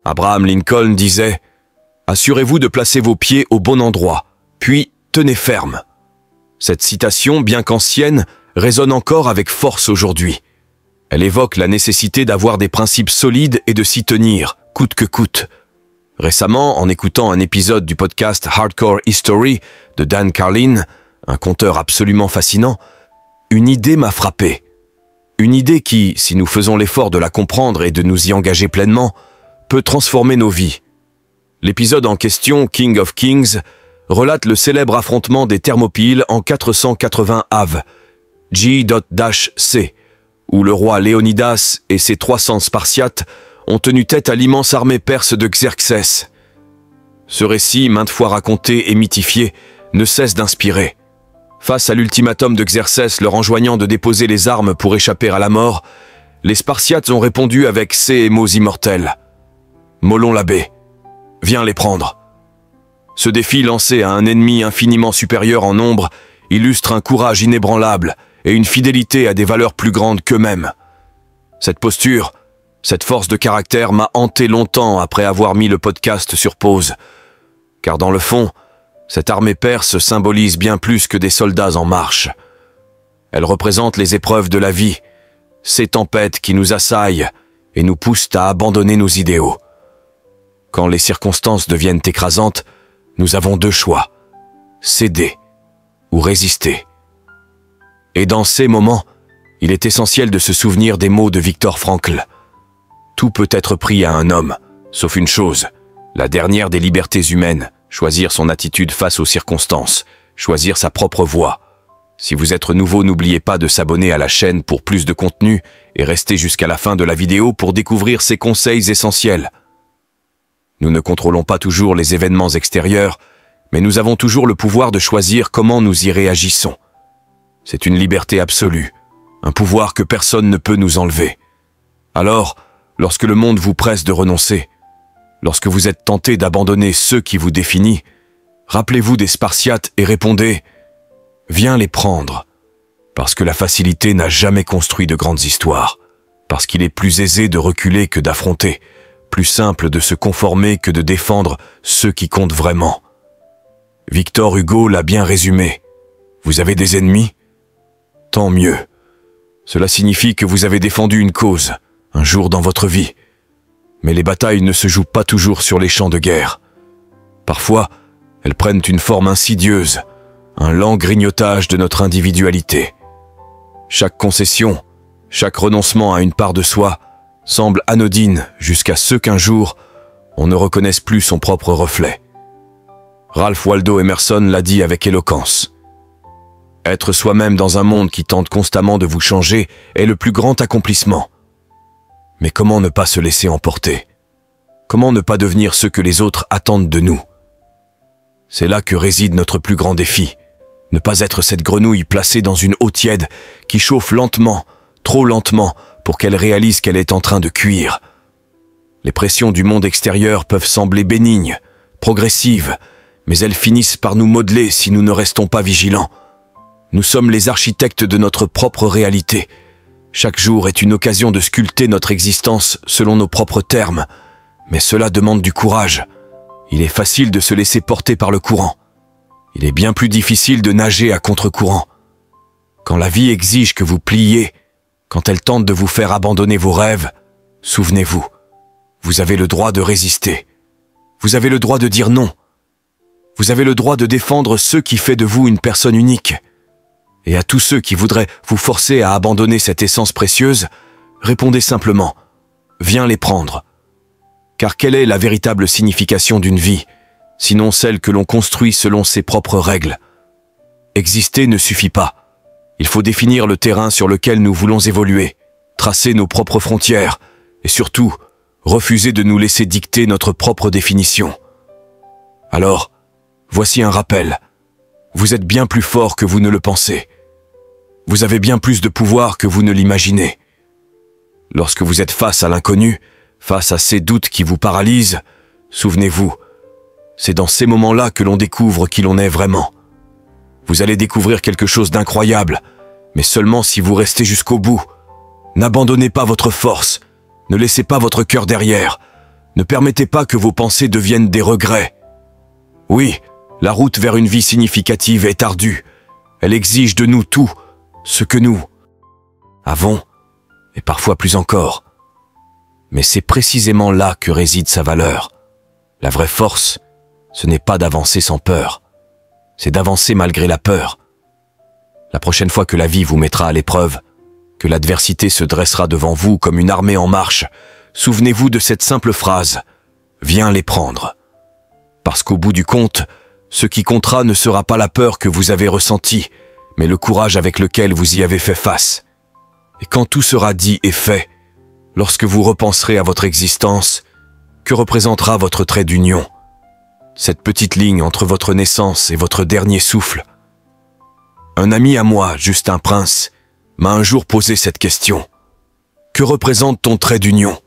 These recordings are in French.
Abraham Lincoln disait « Assurez-vous de placer vos pieds au bon endroit, puis tenez ferme ». Cette citation, bien qu'ancienne, résonne encore avec force aujourd'hui. Elle évoque la nécessité d'avoir des principes solides et de s'y tenir, coûte que coûte. Récemment, en écoutant un épisode du podcast Hardcore History de Dan Carlin, un conteur absolument fascinant, une idée m'a frappé. Une idée qui, si nous faisons l'effort de la comprendre et de nous y engager pleinement, peut transformer nos vies. L'épisode en question, King of Kings, relate le célèbre affrontement des Thermopyles en 480 av. J.C, où le roi Léonidas et ses 300 Spartiates ont tenu tête à l'immense armée perse de Xerxès. Ce récit, maintes fois raconté et mythifié, ne cesse d'inspirer. Face à l'ultimatum de Xerxès leur enjoignant de déposer les armes pour échapper à la mort, les Spartiates ont répondu avec ces mots immortels. « Molon l'abbé, viens les prendre ». Ce défi lancé à un ennemi infiniment supérieur en nombre illustre un courage inébranlable et une fidélité à des valeurs plus grandes qu'eux-mêmes. Cette posture, cette force de caractère m'a hanté longtemps après avoir mis le podcast sur pause. Car dans le fond, cette armée perse symbolise bien plus que des soldats en marche. Elle représente les épreuves de la vie, ces tempêtes qui nous assaillent et nous poussent à abandonner nos idéaux. Quand les circonstances deviennent écrasantes, nous avons deux choix, céder ou résister. Et dans ces moments, il est essentiel de se souvenir des mots de Viktor Frankl. Tout peut être pris à un homme, sauf une chose, la dernière des libertés humaines, choisir son attitude face aux circonstances, choisir sa propre voie. Si vous êtes nouveau, n'oubliez pas de s'abonner à la chaîne pour plus de contenu et restez jusqu'à la fin de la vidéo pour découvrir ces conseils essentiels. Nous ne contrôlons pas toujours les événements extérieurs, mais nous avons toujours le pouvoir de choisir comment nous y réagissons. C'est une liberté absolue, un pouvoir que personne ne peut nous enlever. Alors, lorsque le monde vous presse de renoncer, lorsque vous êtes tenté d'abandonner ceux qui vous définissent, rappelez-vous des Spartiates et répondez « Viens les prendre », parce que la facilité n'a jamais construit de grandes histoires, parce qu'il est plus aisé de reculer que d'affronter, plus simple de se conformer que de défendre ceux qui comptent vraiment. Victor Hugo l'a bien résumé. Vous avez des ennemis ? Tant mieux. Cela signifie que vous avez défendu une cause, un jour dans votre vie. Mais les batailles ne se jouent pas toujours sur les champs de guerre. Parfois, elles prennent une forme insidieuse, un lent grignotage de notre individualité. Chaque concession, chaque renoncement à une part de soi semble anodine jusqu'à ce qu'un jour, on ne reconnaisse plus son propre reflet. Ralph Waldo Emerson l'a dit avec éloquence. Être soi-même dans un monde qui tente constamment de vous changer est le plus grand accomplissement. Mais comment ne pas se laisser emporter? Comment ne pas devenir ce que les autres attendent de nous? C'est là que réside notre plus grand défi. Ne pas être cette grenouille placée dans une eau tiède qui chauffe lentement, trop lentement, pour qu'elle réalise qu'elle est en train de cuire. Les pressions du monde extérieur peuvent sembler bénignes, progressives, mais elles finissent par nous modeler si nous ne restons pas vigilants. Nous sommes les architectes de notre propre réalité. Chaque jour est une occasion de sculpter notre existence selon nos propres termes, mais cela demande du courage. Il est facile de se laisser porter par le courant. Il est bien plus difficile de nager à contre-courant. Quand la vie exige que vous pliez, quand elle tente de vous faire abandonner vos rêves, souvenez-vous, vous avez le droit de résister. Vous avez le droit de dire non. Vous avez le droit de défendre ce qui fait de vous une personne unique. Et à tous ceux qui voudraient vous forcer à abandonner cette essence précieuse, répondez simplement « Viens les prendre ». Car quelle est la véritable signification d'une vie, sinon celle que l'on construit selon ses propres règles? Exister ne suffit pas. Il faut définir le terrain sur lequel nous voulons évoluer, tracer nos propres frontières, et surtout, refuser de nous laisser dicter notre propre définition. Alors, voici un rappel. Vous êtes bien plus fort que vous ne le pensez. Vous avez bien plus de pouvoir que vous ne l'imaginez. Lorsque vous êtes face à l'inconnu, face à ces doutes qui vous paralysent, souvenez-vous, c'est dans ces moments-là que l'on découvre qui l'on est vraiment. Vous allez découvrir quelque chose d'incroyable, mais seulement si vous restez jusqu'au bout. N'abandonnez pas votre force, ne laissez pas votre cœur derrière, Ne permettez pas que vos pensées deviennent des regrets. Oui, la route vers une vie significative est ardue. Elle exige de nous tout ce que nous avons, et parfois plus encore. Mais c'est précisément là que réside sa valeur. La vraie force, ce n'est pas d'avancer sans peur, c'est d'avancer malgré la peur. La prochaine fois que la vie vous mettra à l'épreuve, que l'adversité se dressera devant vous comme une armée en marche, souvenez-vous de cette simple phrase « Viens les prendre ». Parce qu'au bout du compte, ce qui comptera ne sera pas la peur que vous avez ressentie, mais le courage avec lequel vous y avez fait face. Et quand tout sera dit et fait, lorsque vous repenserez à votre existence, que représentera votre trait d'union? Cette petite ligne entre votre naissance et votre dernier souffle. Un ami à moi, Justin Prince, m'a un jour posé cette question. Que représente ton trait d'union?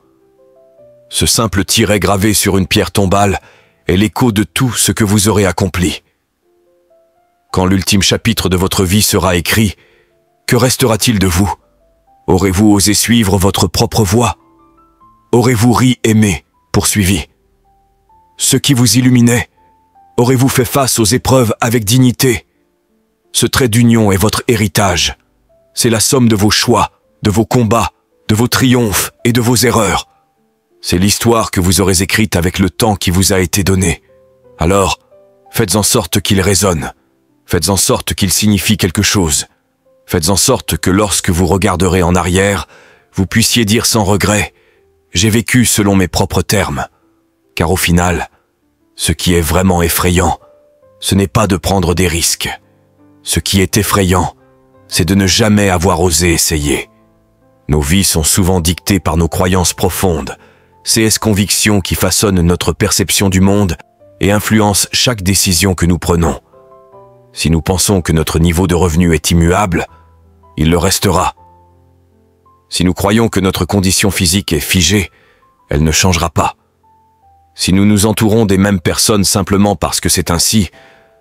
Ce simple tiret gravé sur une pierre tombale est l'écho de tout ce que vous aurez accompli. Quand l'ultime chapitre de votre vie sera écrit, que restera-t-il de vous? Aurez-vous osé suivre votre propre voie? Aurez-vous ri, aimé, poursuivi? Ce qui vous illuminait, aurez-vous fait face aux épreuves avec dignité? Ce trait d'union est votre héritage. C'est la somme de vos choix, de vos combats, de vos triomphes et de vos erreurs. C'est l'histoire que vous aurez écrite avec le temps qui vous a été donné. Alors, faites en sorte qu'il résonne. Faites en sorte qu'il signifie quelque chose. Faites en sorte que lorsque vous regarderez en arrière, vous puissiez dire sans regret « J'ai vécu selon mes propres termes ». Car au final, ce qui est vraiment effrayant, ce n'est pas de prendre des risques. Ce qui est effrayant, c'est de ne jamais avoir osé essayer. Nos vies sont souvent dictées par nos croyances profondes, ces convictions qui façonnent notre perception du monde et influencent chaque décision que nous prenons. Si nous pensons que notre niveau de revenu est immuable, il le restera. Si nous croyons que notre condition physique est figée, elle ne changera pas. Si nous nous entourons des mêmes personnes simplement parce que c'est ainsi,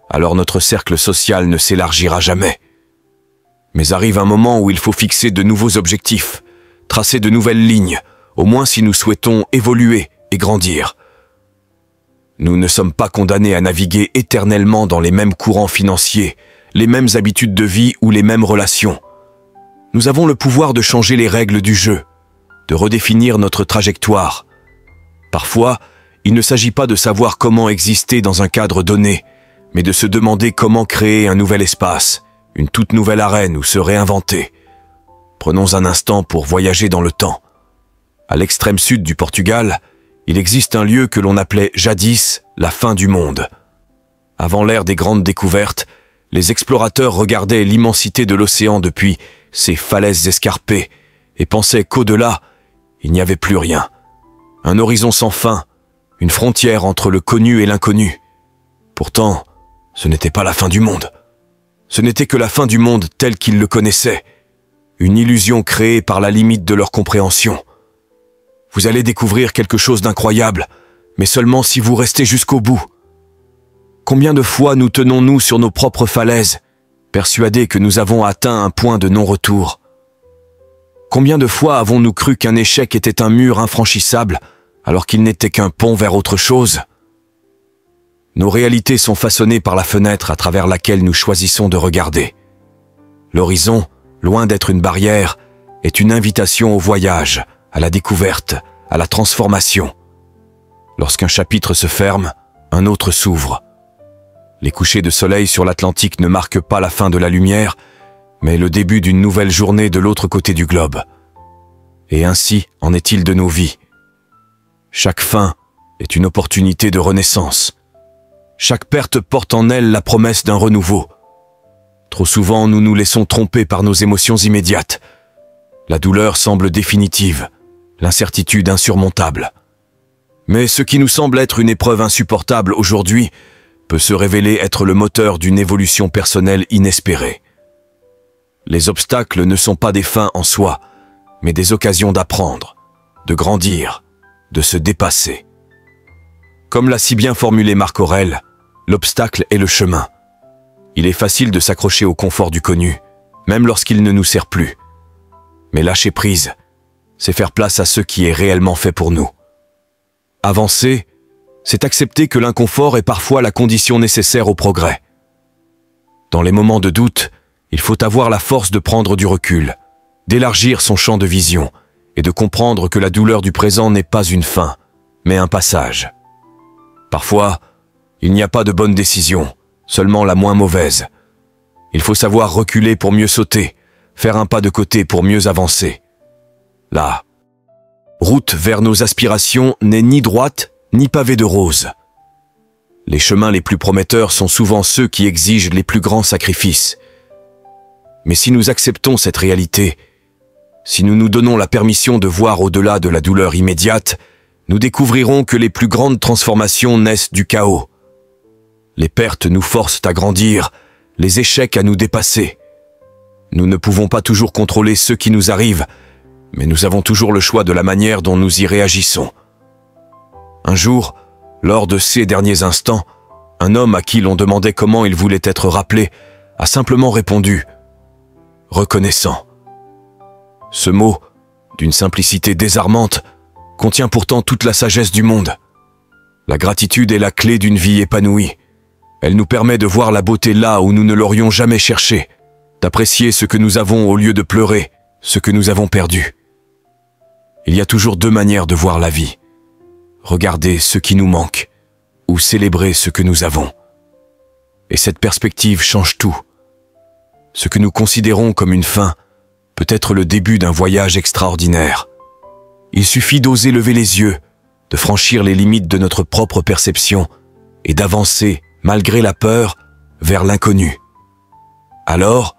alors notre cercle social ne s'élargira jamais. Mais arrive un moment où il faut fixer de nouveaux objectifs, tracer de nouvelles lignes, au moins si nous souhaitons évoluer et grandir. Nous ne sommes pas condamnés à naviguer éternellement dans les mêmes courants financiers, les mêmes habitudes de vie ou les mêmes relations. Nous avons le pouvoir de changer les règles du jeu, de redéfinir notre trajectoire. Parfois, il ne s'agit pas de savoir comment exister dans un cadre donné, mais de se demander comment créer un nouvel espace, une toute nouvelle arène où se réinventer. Prenons un instant pour voyager dans le temps. À l'extrême sud du Portugal, il existe un lieu que l'on appelait jadis la fin du monde. Avant l'ère des grandes découvertes, les explorateurs regardaient l'immensité de l'océan depuis ses falaises escarpées et pensaient qu'au-delà, il n'y avait plus rien. Un horizon sans fin, une frontière entre le connu et l'inconnu. Pourtant, ce n'était pas la fin du monde. Ce n'était que la fin du monde tel qu'ils le connaissaient, une illusion créée par la limite de leur compréhension. Vous allez découvrir quelque chose d'incroyable, mais seulement si vous restez jusqu'au bout. Combien de fois nous tenons-nous sur nos propres falaises, persuadés que nous avons atteint un point de non-retour? Combien de fois avons-nous cru qu'un échec était un mur infranchissable, alors qu'il n'était qu'un pont vers autre chose? Nos réalités sont façonnées par la fenêtre à travers laquelle nous choisissons de regarder. L'horizon, loin d'être une barrière, est une invitation au voyage, à la découverte, à la transformation. Lorsqu'un chapitre se ferme, un autre s'ouvre. Les couchers de soleil sur l'Atlantique ne marquent pas la fin de la lumière, mais le début d'une nouvelle journée de l'autre côté du globe. Et ainsi en est-il de nos vies. Chaque fin est une opportunité de renaissance. Chaque perte porte en elle la promesse d'un renouveau. Trop souvent, nous nous laissons tromper par nos émotions immédiates. La douleur semble définitive, l'incertitude insurmontable. Mais ce qui nous semble être une épreuve insupportable aujourd'hui peut se révéler être le moteur d'une évolution personnelle inespérée. Les obstacles ne sont pas des fins en soi, mais des occasions d'apprendre, de grandir, de se dépasser. Comme l'a si bien formulé Marc Aurèle, l'obstacle est le chemin. Il est facile de s'accrocher au confort du connu, même lorsqu'il ne nous sert plus. Mais lâcher prise, c'est faire place à ce qui est réellement fait pour nous. Avancer, c'est accepter que l'inconfort est parfois la condition nécessaire au progrès. Dans les moments de doute, il faut avoir la force de prendre du recul, d'élargir son champ de vision et de comprendre que la douleur du présent n'est pas une fin, mais un passage. Parfois, il n'y a pas de bonne décision, seulement la moins mauvaise. Il faut savoir reculer pour mieux sauter, faire un pas de côté pour mieux avancer. La route vers nos aspirations n'est ni droite ni pavée de roses. Les chemins les plus prometteurs sont souvent ceux qui exigent les plus grands sacrifices. Mais si nous acceptons cette réalité, si nous nous donnons la permission de voir au-delà de la douleur immédiate, nous découvrirons que les plus grandes transformations naissent du chaos. Les pertes nous forcent à grandir, les échecs à nous dépasser. Nous ne pouvons pas toujours contrôler ce qui nous arrive, mais nous avons toujours le choix de la manière dont nous y réagissons. Un jour, lors de ces derniers instants, un homme à qui l'on demandait comment il voulait être rappelé a simplement répondu « reconnaissant ». Ce mot, d'une simplicité désarmante, contient pourtant toute la sagesse du monde. La gratitude est la clé d'une vie épanouie. Elle nous permet de voir la beauté là où nous ne l'aurions jamais cherchée, d'apprécier ce que nous avons au lieu de pleurer ce que nous avons perdu. Il y a toujours deux manières de voir la vie. Regarder ce qui nous manque ou célébrer ce que nous avons. Et cette perspective change tout. Ce que nous considérons comme une fin peut être le début d'un voyage extraordinaire. Il suffit d'oser lever les yeux, de franchir les limites de notre propre perception et d'avancer, malgré la peur, vers l'inconnu. Alors,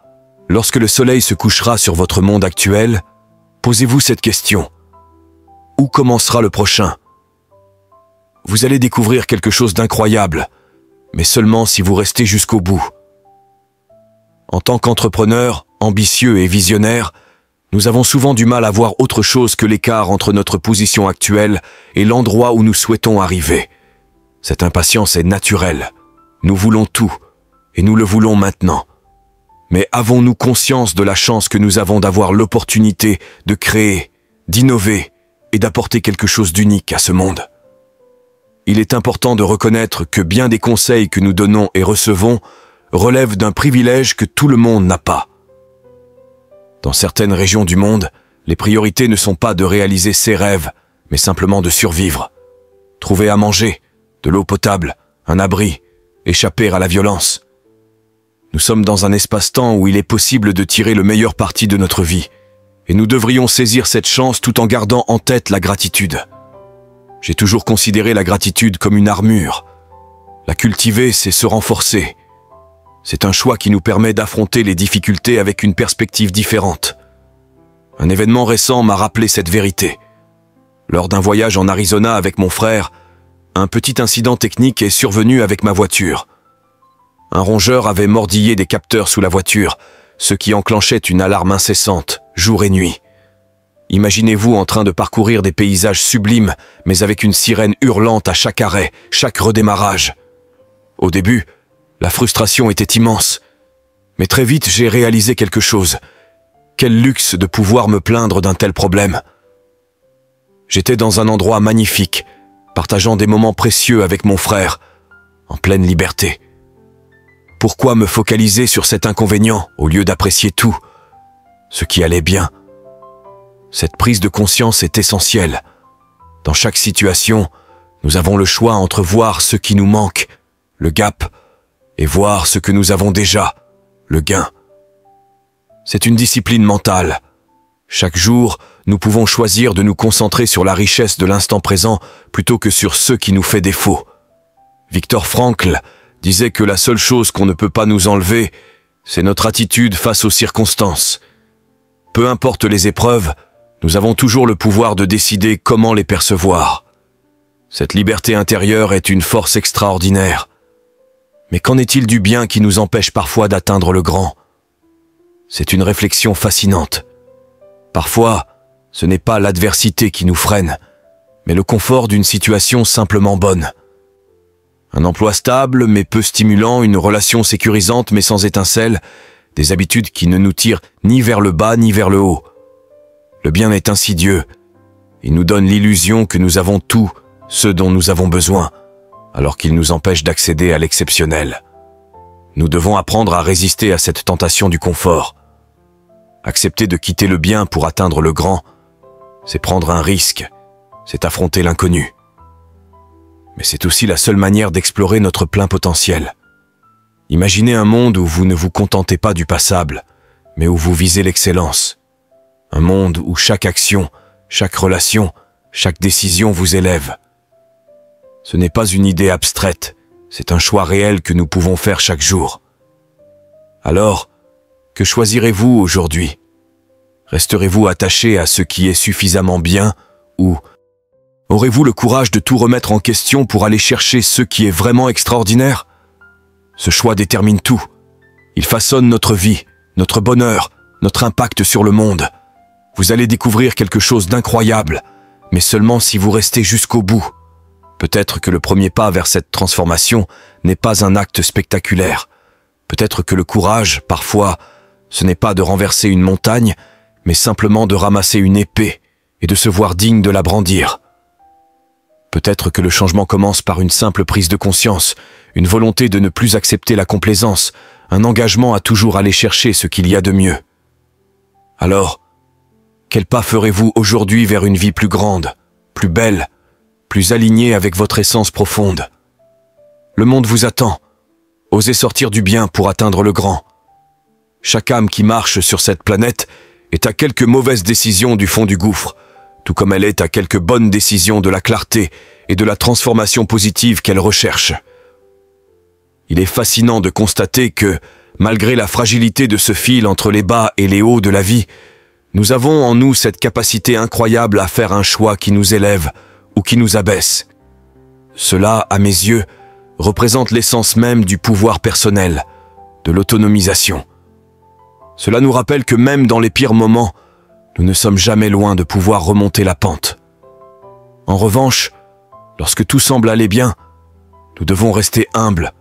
lorsque le soleil se couchera sur votre monde actuel, posez-vous cette question. Où commencera le prochain ? Vous allez découvrir quelque chose d'incroyable, mais seulement si vous restez jusqu'au bout. En tant qu'entrepreneurs, ambitieux et visionnaires, nous avons souvent du mal à voir autre chose que l'écart entre notre position actuelle et l'endroit où nous souhaitons arriver. Cette impatience est naturelle. Nous voulons tout, et nous le voulons maintenant. Mais avons-nous conscience de la chance que nous avons d'avoir l'opportunité de créer, d'innover et d'apporter quelque chose d'unique à ce monde ? Il est important de reconnaître que bien des conseils que nous donnons et recevons relèvent d'un privilège que tout le monde n'a pas. Dans certaines régions du monde, les priorités ne sont pas de réaliser ses rêves, mais simplement de survivre. Trouver à manger, de l'eau potable, un abri, échapper à la violence. Nous sommes dans un espace-temps où il est possible de tirer le meilleur parti de notre vie, et nous devrions saisir cette chance tout en gardant en tête la gratitude. J'ai toujours considéré la gratitude comme une armure. La cultiver, c'est se renforcer. C'est un choix qui nous permet d'affronter les difficultés avec une perspective différente. Un événement récent m'a rappelé cette vérité. Lors d'un voyage en Arizona avec mon frère, un petit incident technique est survenu avec ma voiture. Un rongeur avait mordillé des capteurs sous la voiture, ce qui enclenchait une alarme incessante, jour et nuit. Imaginez-vous en train de parcourir des paysages sublimes, mais avec une sirène hurlante à chaque arrêt, chaque redémarrage. Au début, la frustration était immense. Mais très vite, j'ai réalisé quelque chose. Quel luxe de pouvoir me plaindre d'un tel problème. J'étais dans un endroit magnifique, partageant des moments précieux avec mon frère, en pleine liberté. Pourquoi me focaliser sur cet inconvénient au lieu d'apprécier tout, ce qui allait bien ? Cette prise de conscience est essentielle. Dans chaque situation, nous avons le choix entre voir ce qui nous manque, le gap, et voir ce que nous avons déjà, le gain. C'est une discipline mentale. Chaque jour, nous pouvons choisir de nous concentrer sur la richesse de l'instant présent plutôt que sur ce qui nous fait défaut. Viktor Frankl disait que la seule chose qu'on ne peut pas nous enlever, c'est notre attitude face aux circonstances. Peu importe les épreuves, nous avons toujours le pouvoir de décider comment les percevoir. Cette liberté intérieure est une force extraordinaire. Mais qu'en est-il du bien qui nous empêche parfois d'atteindre le grand ? C'est une réflexion fascinante. Parfois, ce n'est pas l'adversité qui nous freine, mais le confort d'une situation simplement bonne. Un emploi stable mais peu stimulant, une relation sécurisante mais sans étincelle, des habitudes qui ne nous tirent ni vers le bas ni vers le haut. Le bien est insidieux. Il nous donne l'illusion que nous avons tout ce dont nous avons besoin, alors qu'ils nous empêchent d'accéder à l'exceptionnel. Nous devons apprendre à résister à cette tentation du confort. Accepter de quitter le bien pour atteindre le grand, c'est prendre un risque, c'est affronter l'inconnu. Mais c'est aussi la seule manière d'explorer notre plein potentiel. Imaginez un monde où vous ne vous contentez pas du passable, mais où vous visez l'excellence. Un monde où chaque action, chaque relation, chaque décision vous élève. Ce n'est pas une idée abstraite, c'est un choix réel que nous pouvons faire chaque jour. Alors, que choisirez-vous aujourd'hui? Resterez-vous attaché à ce qui est suffisamment bien ou aurez-vous le courage de tout remettre en question pour aller chercher ce qui est vraiment extraordinaire? Ce choix détermine tout. Il façonne notre vie, notre bonheur, notre impact sur le monde. Vous allez découvrir quelque chose d'incroyable, mais seulement si vous restez jusqu'au bout. Peut-être que le premier pas vers cette transformation n'est pas un acte spectaculaire. Peut-être que le courage, parfois, ce n'est pas de renverser une montagne, mais simplement de ramasser une épée et de se voir digne de la brandir. Peut-être que le changement commence par une simple prise de conscience, une volonté de ne plus accepter la complaisance, un engagement à toujours aller chercher ce qu'il y a de mieux. Alors, quel pas ferez-vous aujourd'hui vers une vie plus grande, plus belle, plus alignée avec votre essence profonde? Le monde vous attend. Osez sortir du bien pour atteindre le grand. Chaque âme qui marche sur cette planète est à quelques mauvaises décisions du fond du gouffre, tout comme elle est à quelques bonnes décisions de la clarté et de la transformation positive qu'elle recherche. Il est fascinant de constater que, malgré la fragilité de ce fil entre les bas et les hauts de la vie, nous avons en nous cette capacité incroyable à faire un choix qui nous élève ou qui nous abaisse. Cela, à mes yeux, représente l'essence même du pouvoir personnel, de l'autonomisation. Cela nous rappelle que même dans les pires moments, nous ne sommes jamais loin de pouvoir remonter la pente. En revanche, lorsque tout semble aller bien, nous devons rester humbles,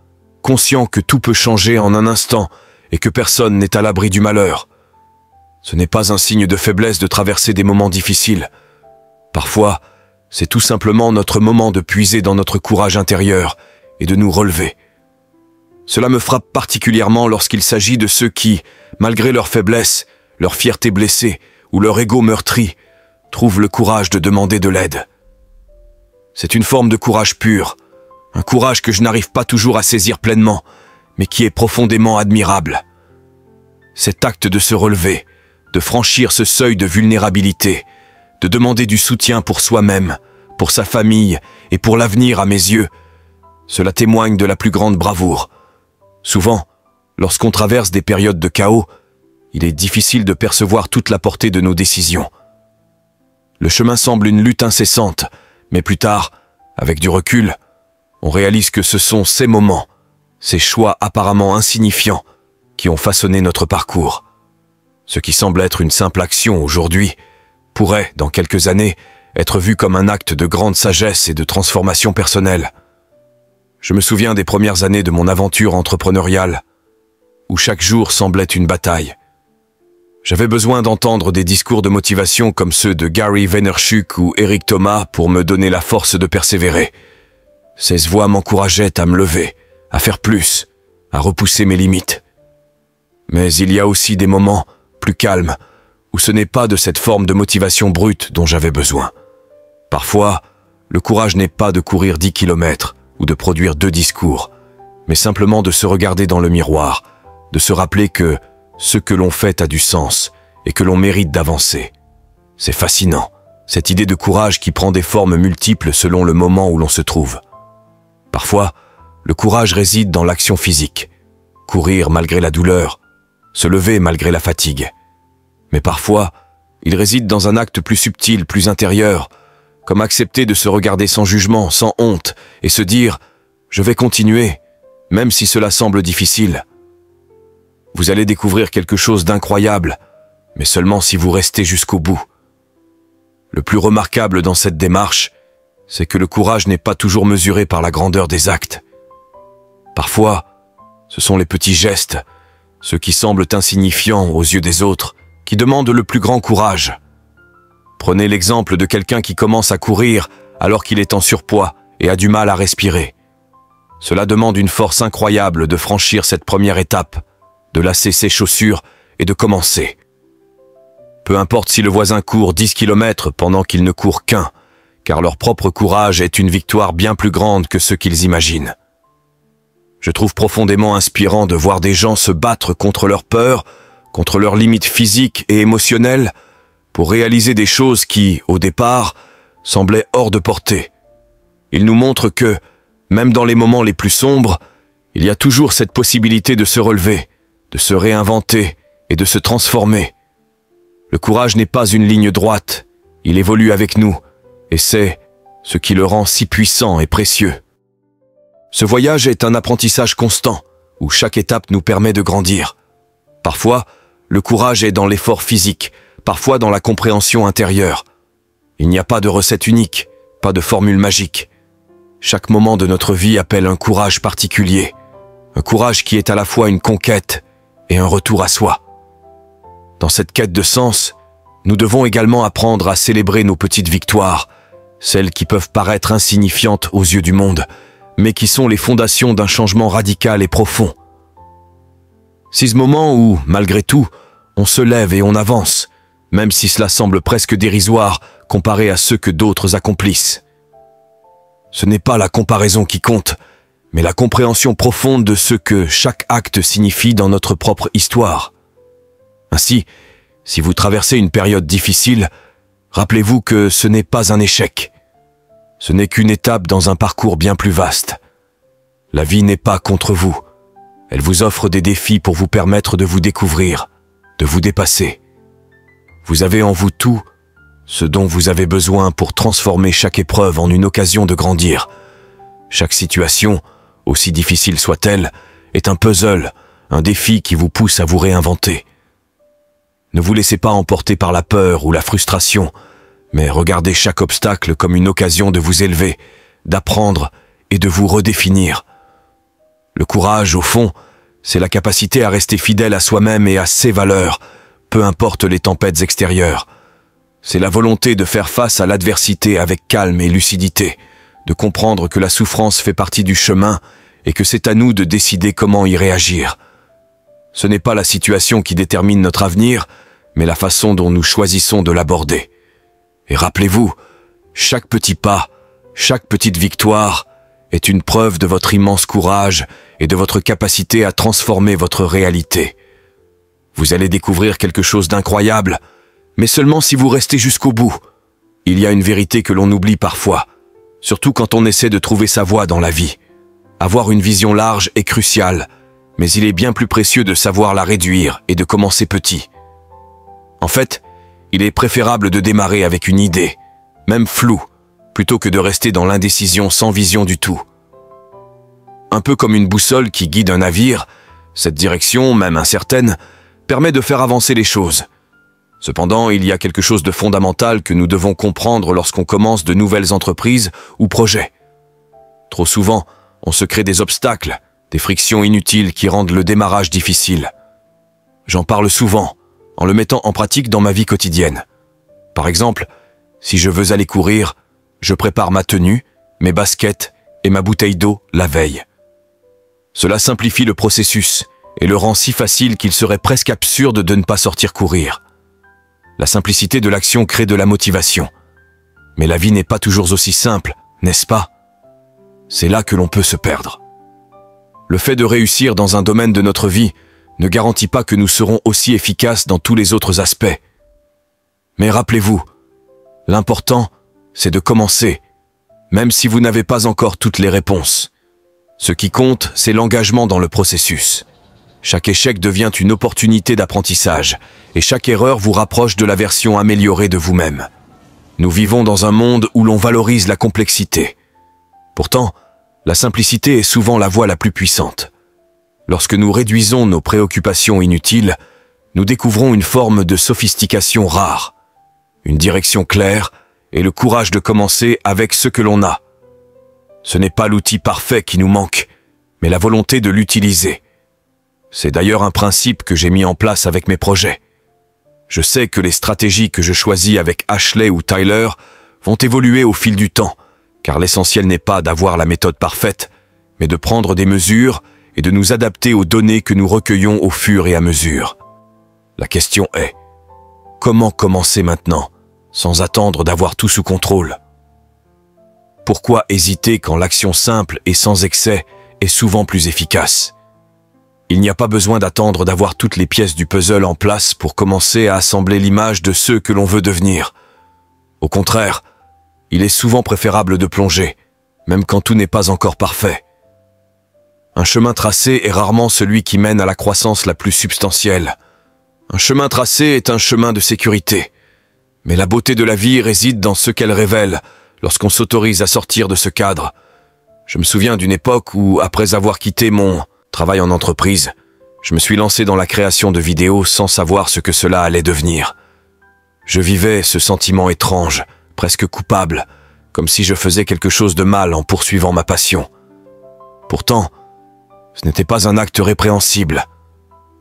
conscients que tout peut changer en un instant et que personne n'est à l'abri du malheur. Ce n'est pas un signe de faiblesse de traverser des moments difficiles. Parfois, c'est tout simplement notre moment de puiser dans notre courage intérieur et de nous relever. Cela me frappe particulièrement lorsqu'il s'agit de ceux qui, malgré leur faiblesse, leur fierté blessée ou leur ego meurtri, trouvent le courage de demander de l'aide. C'est une forme de courage pur, un courage que je n'arrive pas toujours à saisir pleinement, mais qui est profondément admirable. Cet acte de se relever, de franchir ce seuil de vulnérabilité, de demander du soutien pour soi-même, pour sa famille et pour l'avenir à mes yeux, cela témoigne de la plus grande bravoure. Souvent, lorsqu'on traverse des périodes de chaos, il est difficile de percevoir toute la portée de nos décisions. Le chemin semble une lutte incessante, mais plus tard, avec du recul, on réalise que ce sont ces moments, ces choix apparemment insignifiants, qui ont façonné notre parcours. Ce qui semble être une simple action aujourd'hui, pourrait, dans quelques années, être vu comme un acte de grande sagesse et de transformation personnelle. Je me souviens des premières années de mon aventure entrepreneuriale, où chaque jour semblait une bataille. J'avais besoin d'entendre des discours de motivation comme ceux de Gary Vaynerchuk ou Eric Thomas pour me donner la force de persévérer. Ces voix m'encourageaient à me lever, à faire plus, à repousser mes limites. Mais il y a aussi des moments plus calmes, où ce n'est pas de cette forme de motivation brute dont j'avais besoin. Parfois, le courage n'est pas de courir 10 kilomètres ou de produire 2 discours, mais simplement de se regarder dans le miroir, de se rappeler que ce que l'on fait a du sens et que l'on mérite d'avancer. C'est fascinant, cette idée de courage qui prend des formes multiples selon le moment où l'on se trouve. Parfois, le courage réside dans l'action physique, courir malgré la douleur, se lever malgré la fatigue. Mais parfois, il réside dans un acte plus subtil, plus intérieur, comme accepter de se regarder sans jugement, sans honte, et se dire « je vais continuer », même si cela semble difficile. Vous allez découvrir quelque chose d'incroyable, mais seulement si vous restez jusqu'au bout. Le plus remarquable dans cette démarche, c'est que le courage n'est pas toujours mesuré par la grandeur des actes. Parfois, ce sont les petits gestes, ceux qui semblent insignifiants aux yeux des autres, qui demandent le plus grand courage. Prenez l'exemple de quelqu'un qui commence à courir alors qu'il est en surpoids et a du mal à respirer. Cela demande une force incroyable de franchir cette première étape, de lasser ses chaussures et de commencer. Peu importe si le voisin court 10 km pendant qu'il ne court qu'un, car leur propre courage est une victoire bien plus grande que ce qu'ils imaginent. Je trouve profondément inspirant de voir des gens se battre contre leur peur, contre leurs limites physiques et émotionnelles, pour réaliser des choses qui, au départ, semblaient hors de portée. Ils nous montrent que, même dans les moments les plus sombres, il y a toujours cette possibilité de se relever, de se réinventer et de se transformer. Le courage n'est pas une ligne droite, il évolue avec nous, et c'est ce qui le rend si puissant et précieux. Ce voyage est un apprentissage constant, où chaque étape nous permet de grandir. Parfois, le courage est dans l'effort physique, parfois dans la compréhension intérieure. Il n'y a pas de recette unique, pas de formule magique. Chaque moment de notre vie appelle un courage particulier, un courage qui est à la fois une conquête et un retour à soi. Dans cette quête de sens, nous devons également apprendre à célébrer nos petites victoires, celles qui peuvent paraître insignifiantes aux yeux du monde, mais qui sont les fondations d'un changement radical et profond. C'est ce moment où, malgré tout, on se lève et on avance, même si cela semble presque dérisoire comparé à ce que d'autres accomplissent. Ce n'est pas la comparaison qui compte, mais la compréhension profonde de ce que chaque acte signifie dans notre propre histoire. Ainsi, si vous traversez une période difficile, rappelez-vous que ce n'est pas un échec. Ce n'est qu'une étape dans un parcours bien plus vaste. La vie n'est pas contre vous. Elle vous offre des défis pour vous permettre de vous découvrir, de vous dépasser. Vous avez en vous tout ce dont vous avez besoin pour transformer chaque épreuve en une occasion de grandir. Chaque situation, aussi difficile soit-elle, est un puzzle, un défi qui vous pousse à vous réinventer. Ne vous laissez pas emporter par la peur ou la frustration, mais regardez chaque obstacle comme une occasion de vous élever, d'apprendre et de vous redéfinir. Le courage, au fond, c'est la capacité à rester fidèle à soi-même et à ses valeurs, peu importe les tempêtes extérieures. C'est la volonté de faire face à l'adversité avec calme et lucidité, de comprendre que la souffrance fait partie du chemin et que c'est à nous de décider comment y réagir. Ce n'est pas la situation qui détermine notre avenir, mais la façon dont nous choisissons de l'aborder. Et rappelez-vous, chaque petit pas, chaque petite victoire est une preuve de votre immense courage et de votre capacité à transformer votre réalité. Vous allez découvrir quelque chose d'incroyable, mais seulement si vous restez jusqu'au bout. Il y a une vérité que l'on oublie parfois, surtout quand on essaie de trouver sa voie dans la vie. Avoir une vision large est crucial, mais il est bien plus précieux de savoir la réduire et de commencer petit. En fait, il est préférable de démarrer avec une idée, même floue, plutôt que de rester dans l'indécision sans vision du tout. Un peu comme une boussole qui guide un navire, cette direction, même incertaine, permet de faire avancer les choses. Cependant, il y a quelque chose de fondamental que nous devons comprendre lorsqu'on commence de nouvelles entreprises ou projets. Trop souvent, on se crée des obstacles, des frictions inutiles qui rendent le démarrage difficile. J'en parle souvent, en le mettant en pratique dans ma vie quotidienne. Par exemple, si je veux aller courir, je prépare ma tenue, mes baskets et ma bouteille d'eau la veille. Cela simplifie le processus et le rend si facile qu'il serait presque absurde de ne pas sortir courir. La simplicité de l'action crée de la motivation. Mais la vie n'est pas toujours aussi simple, n'est-ce pas? C'est là que l'on peut se perdre. Le fait de réussir dans un domaine de notre vie ne garantit pas que nous serons aussi efficaces dans tous les autres aspects. Mais rappelez-vous, l'important, c'est de commencer, même si vous n'avez pas encore toutes les réponses. Ce qui compte, c'est l'engagement dans le processus. Chaque échec devient une opportunité d'apprentissage, et chaque erreur vous rapproche de la version améliorée de vous-même. Nous vivons dans un monde où l'on valorise la complexité. Pourtant, la simplicité est souvent la voie la plus puissante. Lorsque nous réduisons nos préoccupations inutiles, nous découvrons une forme de sophistication rare, une direction claire et le courage de commencer avec ce que l'on a. Ce n'est pas l'outil parfait qui nous manque, mais la volonté de l'utiliser. C'est d'ailleurs un principe que j'ai mis en place avec mes projets. Je sais que les stratégies que je choisis avec Ashley ou Tyler vont évoluer au fil du temps, Car l'essentiel n'est pas d'avoir la méthode parfaite, mais de prendre des mesures et de nous adapter aux données que nous recueillons au fur et à mesure. La question est, comment commencer maintenant, sans attendre d'avoir tout sous contrôle? Pourquoi hésiter quand l'action simple et sans excès est souvent plus efficace? Il n'y a pas besoin d'attendre d'avoir toutes les pièces du puzzle en place pour commencer à assembler l'image de ceux que l'on veut devenir. Au contraire, il est souvent préférable de plonger, même quand tout n'est pas encore parfait. Un chemin tracé est rarement celui qui mène à la croissance la plus substantielle. Un chemin tracé est un chemin de sécurité. Mais la beauté de la vie réside dans ce qu'elle révèle lorsqu'on s'autorise à sortir de ce cadre. Je me souviens d'une époque où, après avoir quitté mon travail en entreprise, je me suis lancé dans la création de vidéos sans savoir ce que cela allait devenir. Je vivais ce sentiment étrange, presque coupable, comme si je faisais quelque chose de mal en poursuivant ma passion. Pourtant, ce n'était pas un acte répréhensible.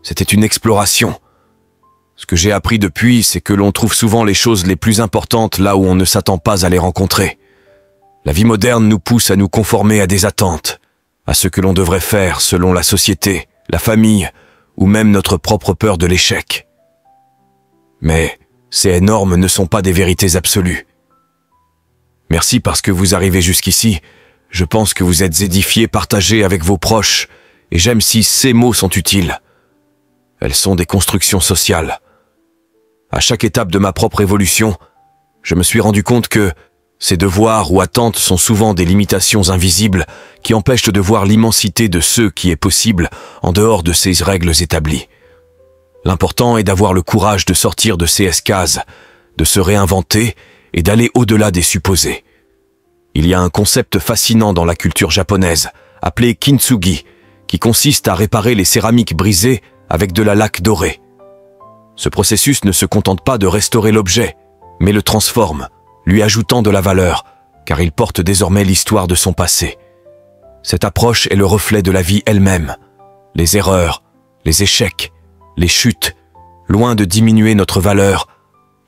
C'était une exploration. Ce que j'ai appris depuis, c'est que l'on trouve souvent les choses les plus importantes là où on ne s'attend pas à les rencontrer. La vie moderne nous pousse à nous conformer à des attentes, à ce que l'on devrait faire selon la société, la famille, ou même notre propre peur de l'échec. Mais ces normes ne sont pas des vérités absolues. Merci parce que vous arrivez jusqu'ici. Je pense que vous êtes édifiés, partagés avec vos proches, et j'aime si ces mots sont utiles. Elles sont des constructions sociales. À chaque étape de ma propre évolution, je me suis rendu compte que ces devoirs ou attentes sont souvent des limitations invisibles qui empêchent de voir l'immensité de ce qui est possible en dehors de ces règles établies. L'important est d'avoir le courage de sortir de ces cases, de se réinventer et d'aller au-delà des supposés. Il y a un concept fascinant dans la culture japonaise, appelé kintsugi, qui consiste à réparer les céramiques brisées avec de la laque dorée. Ce processus ne se contente pas de restaurer l'objet, mais le transforme, lui ajoutant de la valeur, car il porte désormais l'histoire de son passé. Cette approche est le reflet de la vie elle-même. Les erreurs, les échecs, les chutes, loin de diminuer notre valeur,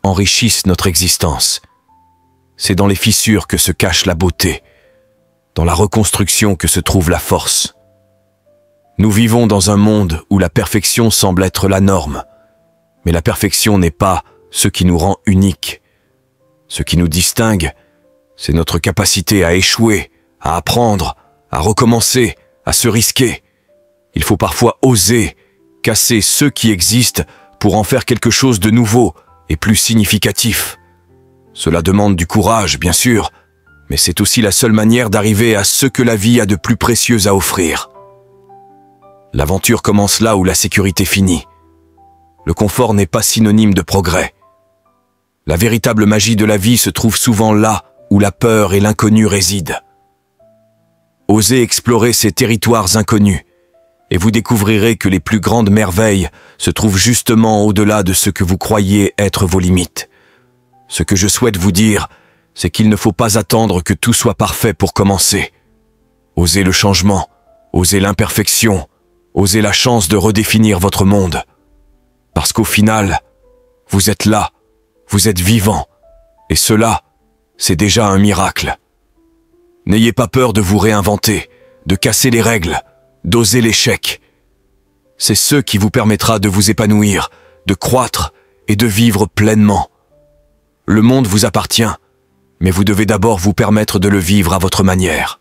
enrichissent notre existence. C'est dans les fissures que se cache la beauté, dans la reconstruction que se trouve la force. Nous vivons dans un monde où la perfection semble être la norme, mais la perfection n'est pas ce qui nous rend uniques. Ce qui nous distingue, c'est notre capacité à échouer, à apprendre, à recommencer, à se risquer. Il faut parfois oser, casser ce qui existe pour en faire quelque chose de nouveau et plus significatif. Cela demande du courage, bien sûr, mais c'est aussi la seule manière d'arriver à ce que la vie a de plus précieux à offrir. L'aventure commence là où la sécurité finit. Le confort n'est pas synonyme de progrès. La véritable magie de la vie se trouve souvent là où la peur et l'inconnu résident. Osez explorer ces territoires inconnus, et vous découvrirez que les plus grandes merveilles se trouvent justement au-delà de ce que vous croyez être vos limites. Ce que je souhaite vous dire, c'est qu'il ne faut pas attendre que tout soit parfait pour commencer. Osez le changement, osez l'imperfection, osez la chance de redéfinir votre monde. Parce qu'au final, vous êtes là, vous êtes vivant, et cela, c'est déjà un miracle. N'ayez pas peur de vous réinventer, de casser les règles, d'oser l'échec. C'est ce qui vous permettra de vous épanouir, de croître et de vivre pleinement. Le monde vous appartient, mais vous devez d'abord vous permettre de le vivre à votre manière.